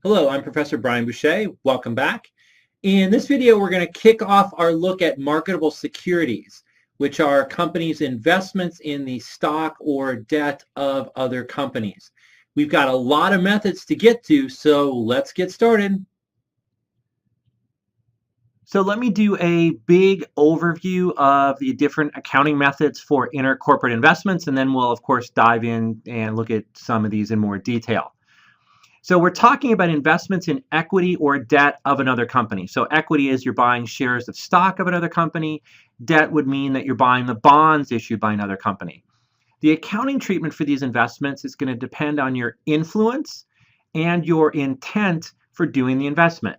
Hello, I'm Professor Brian Boucher. Welcome back. In this video, we're going to kick off our look at marketable securities, which are companies' investments in the stock or debt of other companies. We've got a lot of methods to get to, so let's get started. So let me do a big overview of the different accounting methods for intercorporate investments, and then we'll, of course, dive in and look at some of these in more detail. So we're talking about investments in equity or debt of another company. So equity is you're buying shares of stock of another company. Debt would mean that you're buying the bonds issued by another company. The accounting treatment for these investments is going to depend on your influence and your intent for doing the investment.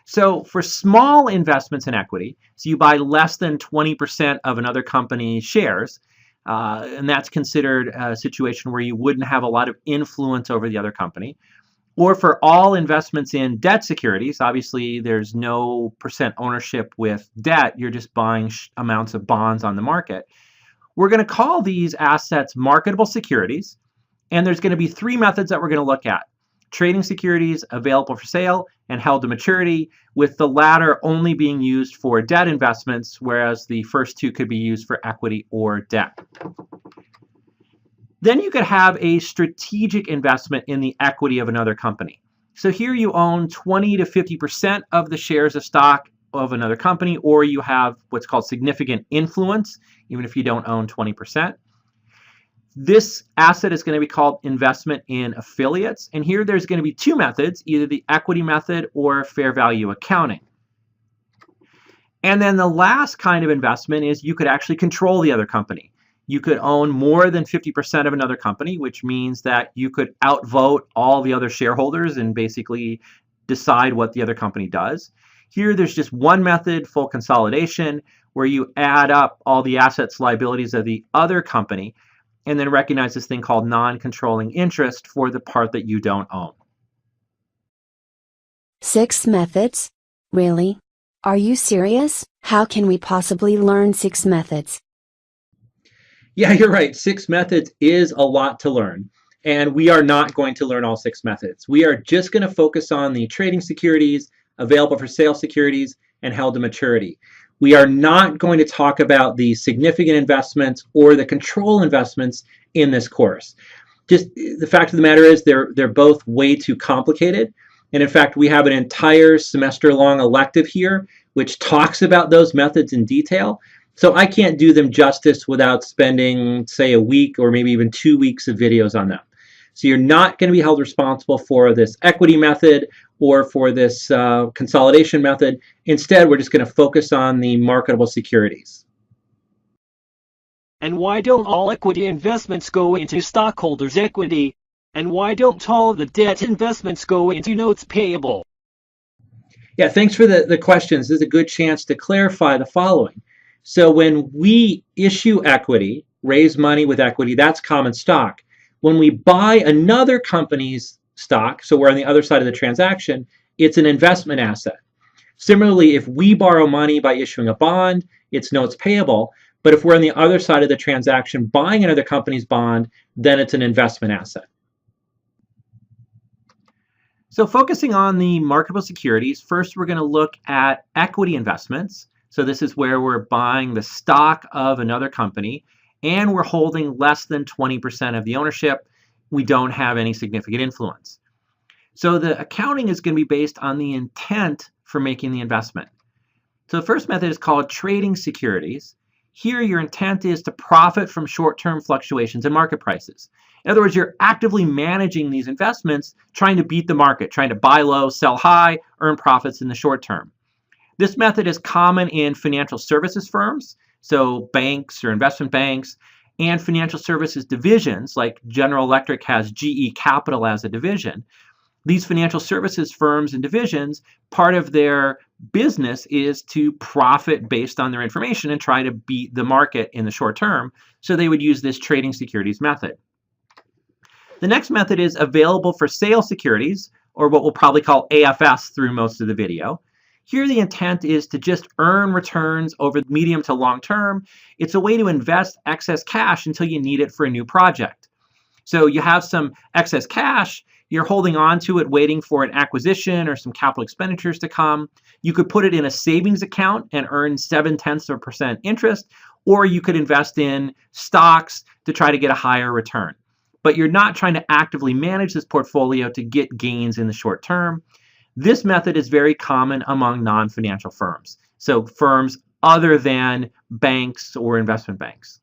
So for small investments in equity, so you buy less than 20% of another company's shares, and that's considered a situation where you wouldn't have a lot of influence over the other company. Or for all investments in debt securities, obviously there's no percent ownership with debt, you're just buying amounts of bonds on the market. We're going to call these assets marketable securities, and there's going to be three methods that we're going to look at. Trading securities, available for sale, and held to maturity, with the latter only being used for debt investments, whereas the first two could be used for equity or debt. Then you could have a strategic investment in the equity of another company. So here you own 20 to 50% of the shares of stock of another company, or you have what's called significant influence, even if you don't own 20%. This asset is going to be called investment in affiliates. And here there's going to be two methods, either the equity method or fair value accounting. And then the last kind of investment is you could actually control the other company. You could own more than 50% of another company, which means that you could outvote all the other shareholders and basically decide what the other company does. Here there's just one method, full consolidation, where you add up all the assets, liabilities of the other company, and then recognize this thing called non-controlling interest for the part that you don't own. 6 methods? Really? Are you serious? How can we possibly learn 6 methods? Yeah, you're right. 6 methods is a lot to learn. And we are not going to learn all 6 methods. We are just going to focus on the trading securities, available for sale securities, and held to maturity. We are not going to talk about the significant investments or the control investments in this course. Just the fact of the matter is they're both way too complicated. And in fact, we have an entire semester-long elective here which talks about those methods in detail. So I can't do them justice without spending, say, a week or maybe even 2 weeks of videos on them. So you're not going to be held responsible for this equity method or for this consolidation method. Instead, we're just going to focus on the marketable securities. And why don't all equity investments go into stockholders' equity? And why don't all the debt investments go into notes payable? Yeah, thanks for the questions. This is a good chance to clarify the following. So when we issue equity, raise money with equity, that's common stock. When we buy another company's stock, so we're on the other side of the transaction, it's an investment asset. Similarly, if we borrow money by issuing a bond, it's notes payable. But if we're on the other side of the transaction buying another company's bond, then it's an investment asset. So focusing on the marketable securities, first we're going to look at equity investments. So this is where we're buying the stock of another company and we're holding less than 20% of the ownership. We don't have any significant influence. So the accounting is going to be based on the intent for making the investment. So the first method is called trading securities. Here your intent is to profit from short-term fluctuations in market prices. In other words, you're actively managing these investments, trying to beat the market, trying to buy low, sell high, earn profits in the short term. This method is common in financial services firms, so banks or investment banks, and financial services divisions, like General Electric has GE Capital as a division. These financial services firms and divisions, part of their business is to profit based on their information and try to beat the market in the short term, so they would use this trading securities method. The next method is available for sale securities, or what we'll probably call AFS through most of the video. Here the intent is to just earn returns over the medium to long term. It's a way to invest excess cash until you need it for a new project. So you have some excess cash, you're holding on to it, waiting for an acquisition or some capital expenditures to come. You could put it in a savings account and earn 0.7% interest, or you could invest in stocks to try to get a higher return. But you're not trying to actively manage this portfolio to get gains in the short term. This method is very common among non-financial firms, so firms other than banks or investment banks.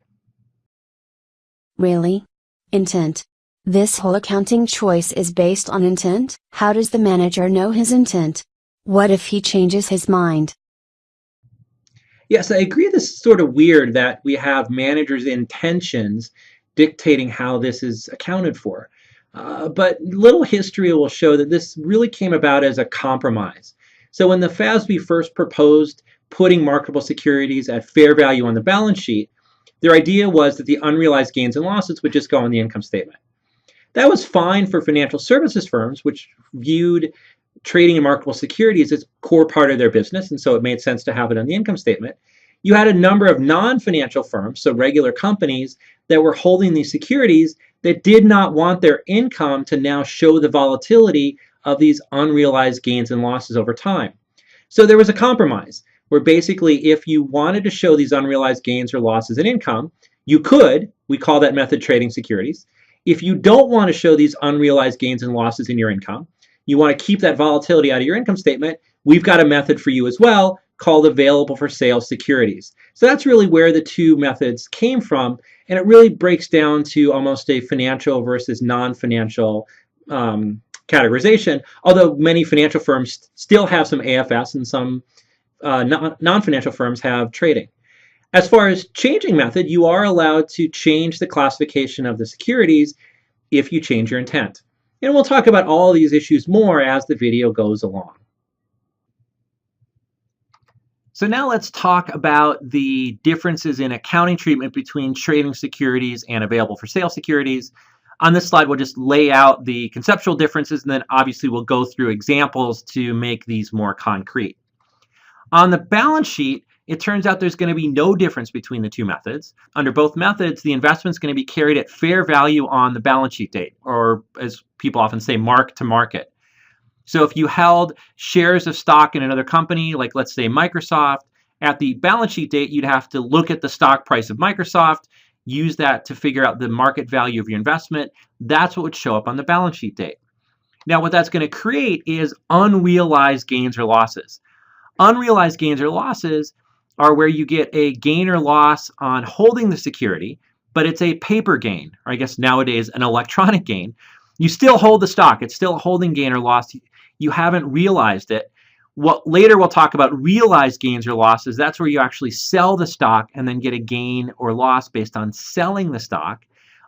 Really? Intent. This whole accounting choice is based on intent? How does the manager know his intent? What if he changes his mind? Yes, I agree. This is sort of weird that we have managers' intentions dictating how this is accounted for. But little history will show that this really came about as a compromise. So when the FASB first proposed putting marketable securities at fair value on the balance sheet, their idea was that the unrealized gains and losses would just go on the income statement. That was fine for financial services firms, which viewed trading in marketable securities as a core part of their business, and so it made sense to have it on the income statement. You had a number of non-financial firms, so regular companies, that were holding these securities that did not want their income to now show the volatility of these unrealized gains and losses over time. So there was a compromise where basically if you wanted to show these unrealized gains or losses in income, you could. We call that method trading securities. If you don't want to show these unrealized gains and losses in your income, you want to keep that volatility out of your income statement, we've got a method for you as well called available for sale securities. So that's really where the two methods came from, and it really breaks down to almost a financial versus non-financial categorization, although many financial firms still have some AFS and some non-financial firms have trading. As far as changing method, you are allowed to change the classification of the securities if you change your intent. And we'll talk about all these issues more as the video goes along. So now let's talk about the differences in accounting treatment between trading securities and available for sale securities. On this slide, we'll just lay out the conceptual differences, and then obviously we'll go through examples to make these more concrete. On the balance sheet, it turns out there's going to be no difference between the two methods. Under both methods, the investment's going to be carried at fair value on the balance sheet date, or as people often say, mark to market. So if you held shares of stock in another company, like let's say Microsoft, at the balance sheet date, you'd have to look at the stock price of Microsoft, use that to figure out the market value of your investment. That's what would show up on the balance sheet date. Now, what that's going to create is unrealized gains or losses. Unrealized gains or losses are where you get a gain or loss on holding the security, but it's a paper gain, or I guess nowadays an electronic gain. You still hold the stock. It's still a holding gain or loss. You haven't realized it. What later we'll talk about realized gains or losses. That's where you actually sell the stock and then get a gain or loss based on selling the stock.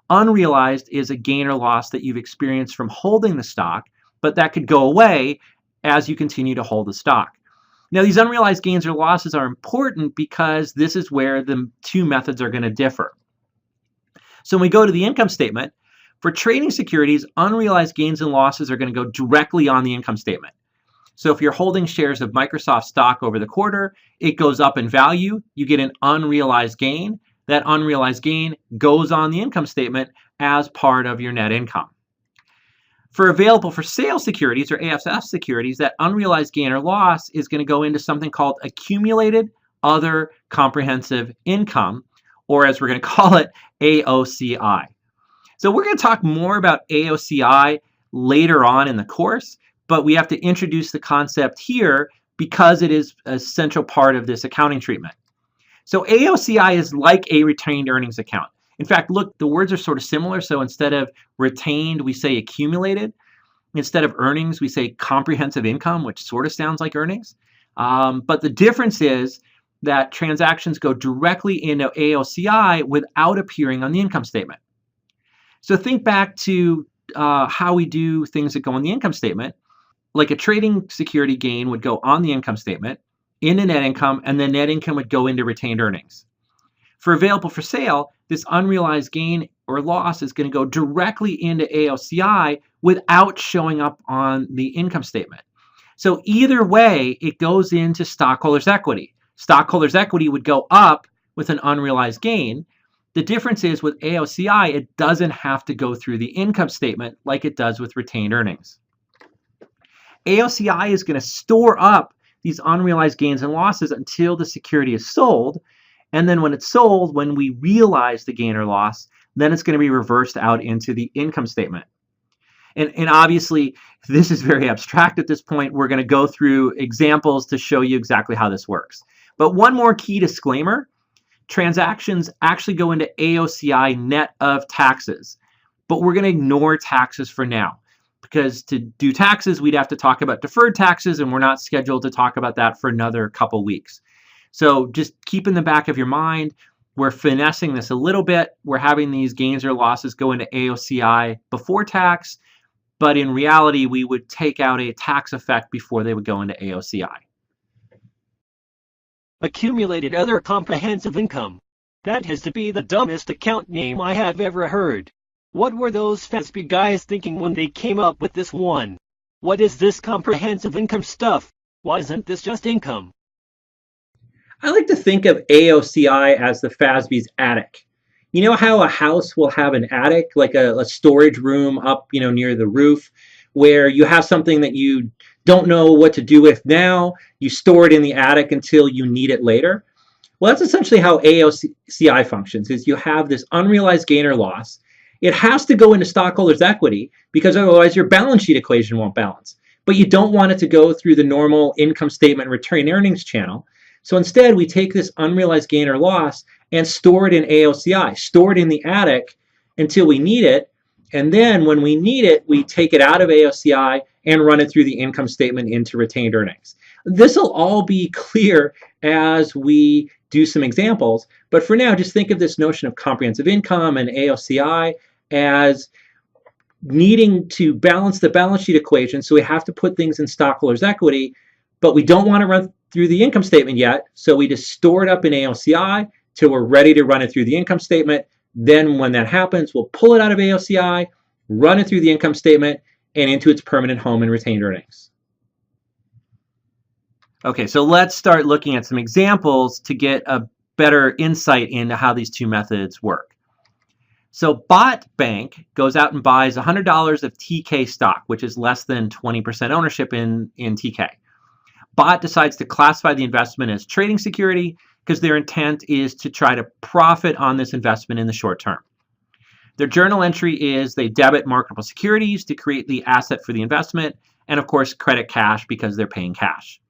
Unrealized is a gain or loss that you've experienced from holding the stock, but that could go away as you continue to hold the stock. Now, these unrealized gains or losses are important because this is where the two methods are going to differ. So when we go to the income statement, for trading securities, unrealized gains and losses are going to go directly on the income statement. So if you're holding shares of Microsoft stock over the quarter, it goes up in value, you get an unrealized gain. That unrealized gain goes on the income statement as part of your net income. For available for sale securities or AFS securities, that unrealized gain or loss is going to go into something called accumulated other comprehensive income, or as we're going to call it, AOCI. So we're going to talk more about AOCI later on in the course, but we have to introduce the concept here because it is an essential part of this accounting treatment. So AOCI is like a retained earnings account. In fact, look, the words are sort of similar. So instead of retained, we say accumulated. Instead of earnings, we say comprehensive income, which sort of sounds like earnings. But the difference is that transactions go directly into AOCI without appearing on the income statement. So think back to how we do things that go on the income statement. Like a trading security gain would go on the income statement into net income, and then net income would go into retained earnings. For available for sale, this unrealized gain or loss is going to go directly into AOCI without showing up on the income statement. So either way, it goes into stockholders' equity. Stockholders' equity would go up with an unrealized gain, The difference is with AOCI, it doesn't have to go through the income statement like it does with retained earnings. AOCI is going to store up these unrealized gains and losses until the security is sold. And then when it's sold, when we realize the gain or loss, then it's going to be reversed out into the income statement. And obviously, this is very abstract at this point. We're going to go through examples to show you exactly how this works. But one more key disclaimer, transactions actually go into AOCI net of taxes. But we're going to ignore taxes for now, because to do taxes, we'd have to talk about deferred taxes, and we're not scheduled to talk about that for another couple weeks. So just keep in the back of your mind, we're finessing this a little bit. We're having these gains or losses go into AOCI before tax, but in reality, we would take out a tax effect before they would go into AOCI. Accumulated other comprehensive income. That has to be the dumbest account name I have ever heard. What were those FASB guys thinking when they came up with this one? What is this comprehensive income stuff? Why isn't this just income? I like to think of AOCI as the FASB's attic. You know how a house will have an attic, like a storage room up, near the roof, where you have something that you don't know what to do with now, you store it in the attic until you need it later? Well, that's essentially how AOCI functions, is you have this unrealized gain or loss. It has to go into stockholders' equity because otherwise your balance sheet equation won't balance. But you don't want it to go through the normal income statement return earnings channel. So instead, we take this unrealized gain or loss and store it in AOCI, store it in the attic until we need it. And then when we need it, we take it out of AOCI and run it through the income statement into retained earnings. This will all be clear as we do some examples. But for now, just think of this notion of comprehensive income and AOCI as needing to balance the balance sheet equation. So we have to put things in stockholders' equity, but we don't want to run through the income statement yet. So we just store it up in AOCI till we're ready to run it through the income statement. Then when that happens, we'll pull it out of AOCI, run it through the income statement, and into its permanent home in retained earnings. Okay, so let's start looking at some examples to get a better insight into how these two methods work. So Bot Bank goes out and buys $100 of TK stock, which is less than 20% ownership in TK. Bot decides to classify the investment as trading security because their intent is to try to profit on this investment in the short term. Their journal entry is they debit marketable securities to create the asset for the investment, and of course credit cash because they're paying cash.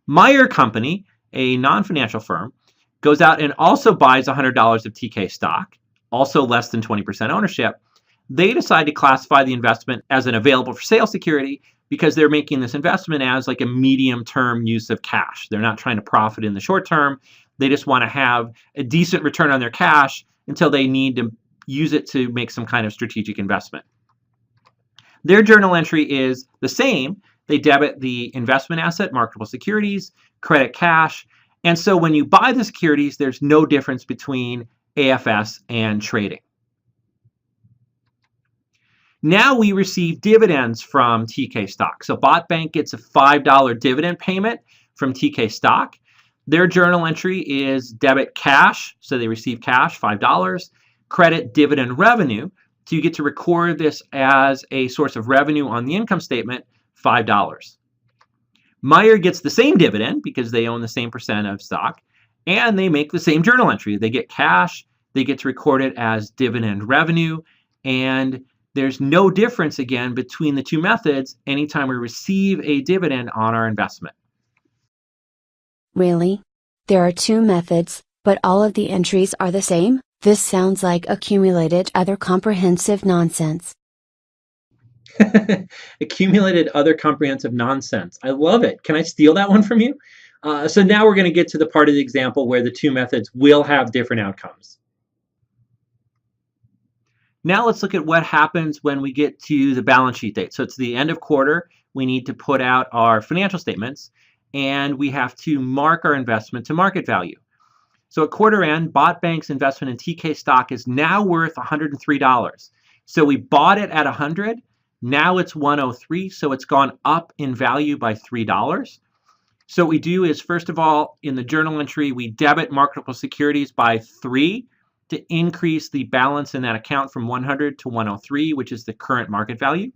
Meyer Company, a non-financial firm, goes out and also buys $100 of TK stock, also less than 20% ownership. They decide to classify the investment as an available for sale security because they're making this investment as like a medium-term use of cash. They're not trying to profit in the short term. They just want to have a decent return on their cash until they need to use it to make some kind of strategic investment. Their journal entry is the same. They debit the investment asset, marketable securities, credit cash. And so when you buy the securities, there's no difference between AFS and trading. Now we receive dividends from TK stock. So Bot Bank gets a $5 dividend payment from TK stock. Their journal entry is debit cash, so they receive cash, $5, credit dividend revenue. So you get to record this as a source of revenue on the income statement, $5. Meyer gets the same dividend because they own the same percent of stock, and they make the same journal entry. They get cash, they get to record it as dividend revenue, and there's no difference, again, between the two methods anytime we receive a dividend on our investment. Really? There are two methods, but all of the entries are the same? This sounds like accumulated other comprehensive nonsense. Accumulated other comprehensive nonsense. I love it. Can I steal that one from you? So now we're going to get to the part of the example where the two methods will have different outcomes. Now let's look at what happens when we get to the balance sheet date. So it's the end of quarter. We need to put out our financial statements, and we have to mark our investment to market value. So at quarter end, Bot Bank's investment in TK stock is now worth $103. So we bought it at $100. Now it's $103, so it's gone up in value by $3. So what we do is, first of all, in the journal entry, we debit marketable securities by 3 to increase the balance in that account from 100 to 103, which is the current market value.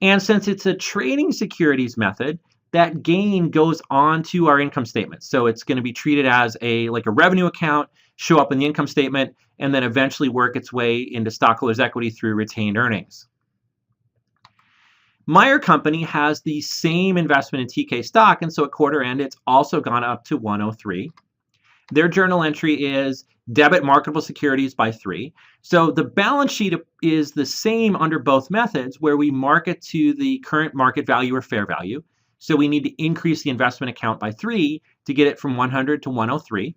And since it's a trading securities method, that gain goes onto our income statement. So it's going to be treated as like a revenue account, show up in the income statement, and then eventually work its way into stockholders' equity through retained earnings. Meyer Company has the same investment in TK stock, and so at quarter end, it's also gone up to 103. Their journal entry is debit marketable securities by 3. So the balance sheet is the same under both methods, where we mark it to the current market value or fair value. So we need to increase the investment account by 3 to get it from 100 to 103.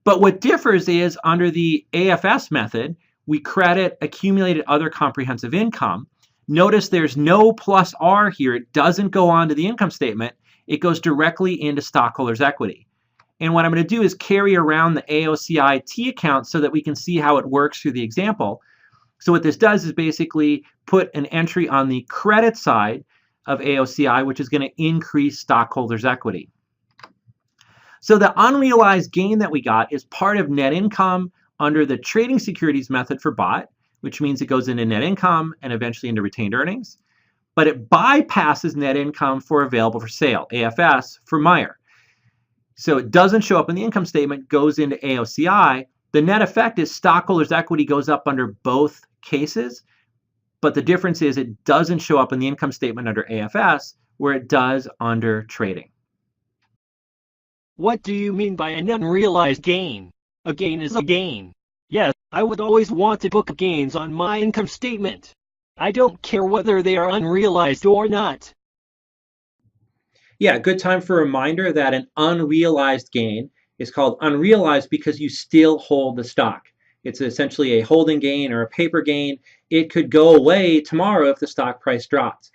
But what differs is under the AFS method, we credit accumulated other comprehensive income. Notice there's no plus R here. It doesn't go onto the income statement. It goes directly into stockholders' equity. And what I'm going to do is carry around the AOCI T account so that we can see how it works through the example. So what this does is basically put an entry on the credit side of AOCI, which is going to increase stockholders' equity. So the unrealized gain that we got is part of net income under the trading securities method for BOT, which means it goes into net income and eventually into retained earnings. But it bypasses net income for available for sale, AFS, for Meyer. So it doesn't show up in the income statement, goes into AOCI. The net effect is stockholders' equity goes up under both cases, but the difference is it doesn't show up in the income statement under AFS, where it does under trading. What do you mean by an unrealized gain? A gain is a gain. Yes, I would always want to book gains on my income statement. I don't care whether they are unrealized or not. Yeah, good time for a reminder that an unrealized gain is called unrealized because you still hold the stock. It's essentially a holding gain or a paper gain. It could go away tomorrow if the stock price drops.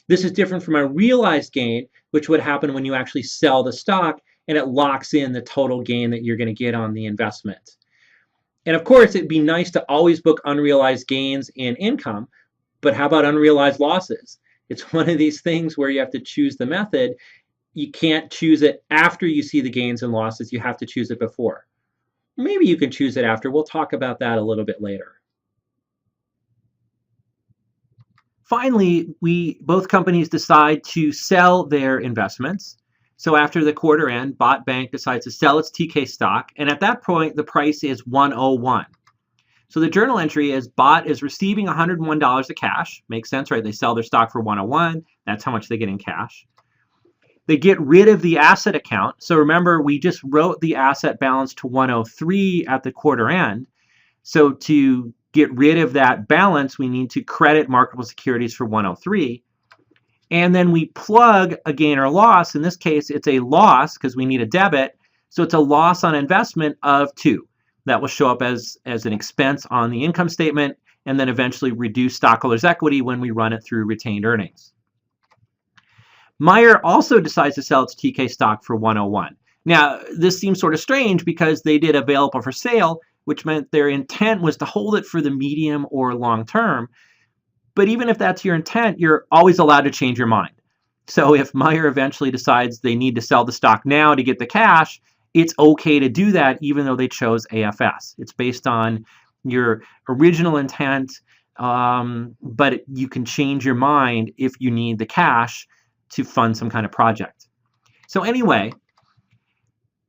This is different from a realized gain, which would happen when you actually sell the stock and it locks in the total gain that you're going to get on the investment. And of course, it'd be nice to always book unrealized gains in income, but how about unrealized losses? It's one of these things where you have to choose the method. You can't choose it after you see the gains and losses. You have to choose it before. Maybe you can choose it after. We'll talk about that a little bit later. Finally, both companies decide to sell their investments. So after the quarter end, BOT Bank decides to sell its TK stock, and at that point, the price is 101. So the journal entry is BOT is receiving $101 of cash. Makes sense, right? They sell their stock for 101. That's how much they get in cash. They get rid of the asset account. So remember, we just wrote the asset balance to 103 at the quarter end. So to get rid of that balance, we need to credit marketable securities for 103. And then we plug a gain or loss. In this case, it's a loss because we need a debit. So it's a loss on investment of 2. That will show up as an expense on the income statement and then eventually reduce stockholders' equity when we run it through retained earnings. Meyer also decides to sell its TK stock for 101. Now, this seems sort of strange because they did available for sale, which meant their intent was to hold it for the medium or long term. But even if that's your intent, you're always allowed to change your mind. So if Meyer eventually decides they need to sell the stock now to get the cash, it's okay to do that even though they chose AFS. It's based on your original intent, but you can change your mind if you need the cash to fund some kind of project. So anyway,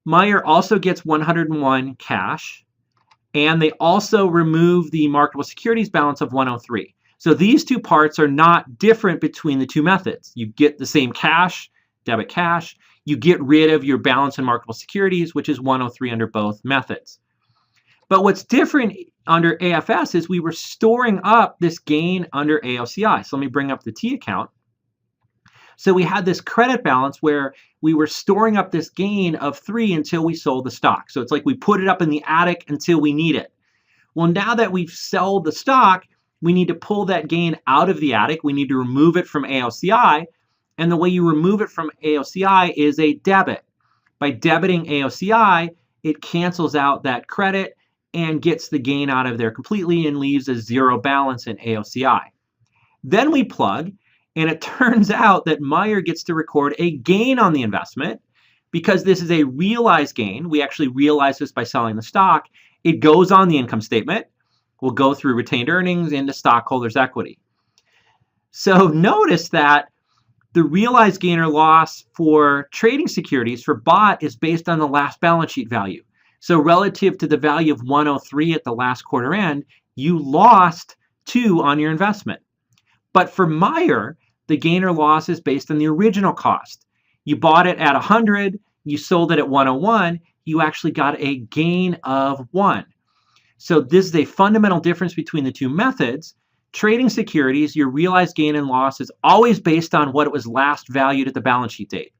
Meyer also gets 101 cash, and they also remove the marketable securities balance of 103. So these two parts are not different between the two methods. You get the same cash, debit cash. You get rid of your balance in marketable securities, which is 103 under both methods. But what's different under AFS is we were storing up this gain under AOCI. So let me bring up the T account. So we had this credit balance where we were storing up this gain of 3 until we sold the stock. So it's like we put it up in the attic until we need it. Well, now that we've sold the stock, we need to pull that gain out of the attic. We need to remove it from AOCI. And the way you remove it from AOCI is a debit. By debiting AOCI, it cancels out that credit and gets the gain out of there completely and leaves a 0 balance in AOCI. Then we plug, and it turns out that Meyer gets to record a gain on the investment, Because this is a realized gain, we actually realize this by selling the stock, it goes on the income statement, will go through retained earnings into stockholders' equity. So notice that the realized gain or loss for trading securities for bought is based on the last balance sheet value. So relative to the value of 103 at the last quarter end, you lost 2 on your investment. But for Meyer, the gain or loss is based on the original cost. You bought it at 100, you sold it at 101, you actually got a gain of 1. So this is a fundamental difference between the two methods. Trading securities, your realized gain and loss is always based on what it was last valued at the balance sheet date.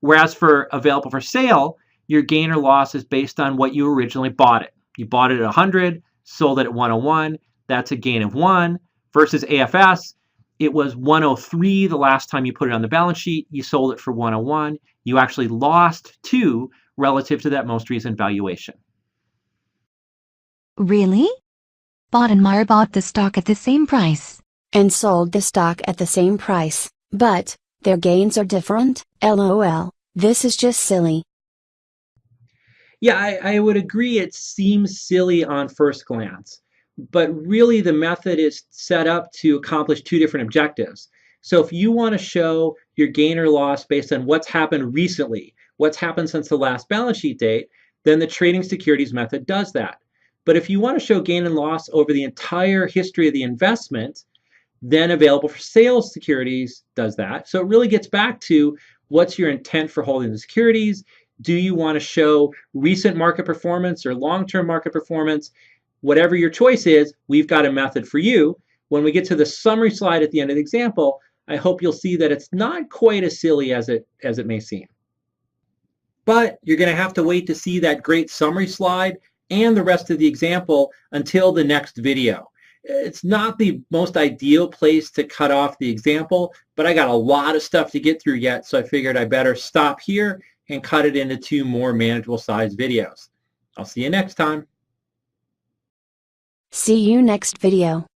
Whereas for available for sale, your gain or loss is based on what you originally bought it. You bought it at 100, sold it at 101, that's a gain of 1. Versus AFS, it was 103 the last time you put it on the balance sheet, you sold it for 101, you actually lost 2 relative to that most recent valuation. Really? Bought and Meyer bought the stock at the same price. And sold the stock at the same price, but their gains are different? LOL, this is just silly. Yeah, I would agree it seems silly on first glance, but really the method is set up to accomplish 2 different objectives. So if you want to show your gain or loss based on what's happened recently, what's happened since the last balance sheet date, then the trading securities method does that. But if you want to show gain and loss over the entire history of the investment, then available for sale securities does that. So it really gets back to what's your intent for holding the securities? Do you want to show recent market performance or long-term market performance? Whatever your choice is, we've got a method for you. When we get to the summary slide at the end of the example, I hope you'll see that it's not quite as silly as it may seem. But you're going to have to wait to see that great summary slide and the rest of the example until the next video. It's not the most ideal place to cut off the example, but I got a lot of stuff to get through yet, so I figured I better stop here and cut it into 2 more manageable sized videos. I'll see you next time. See you next video.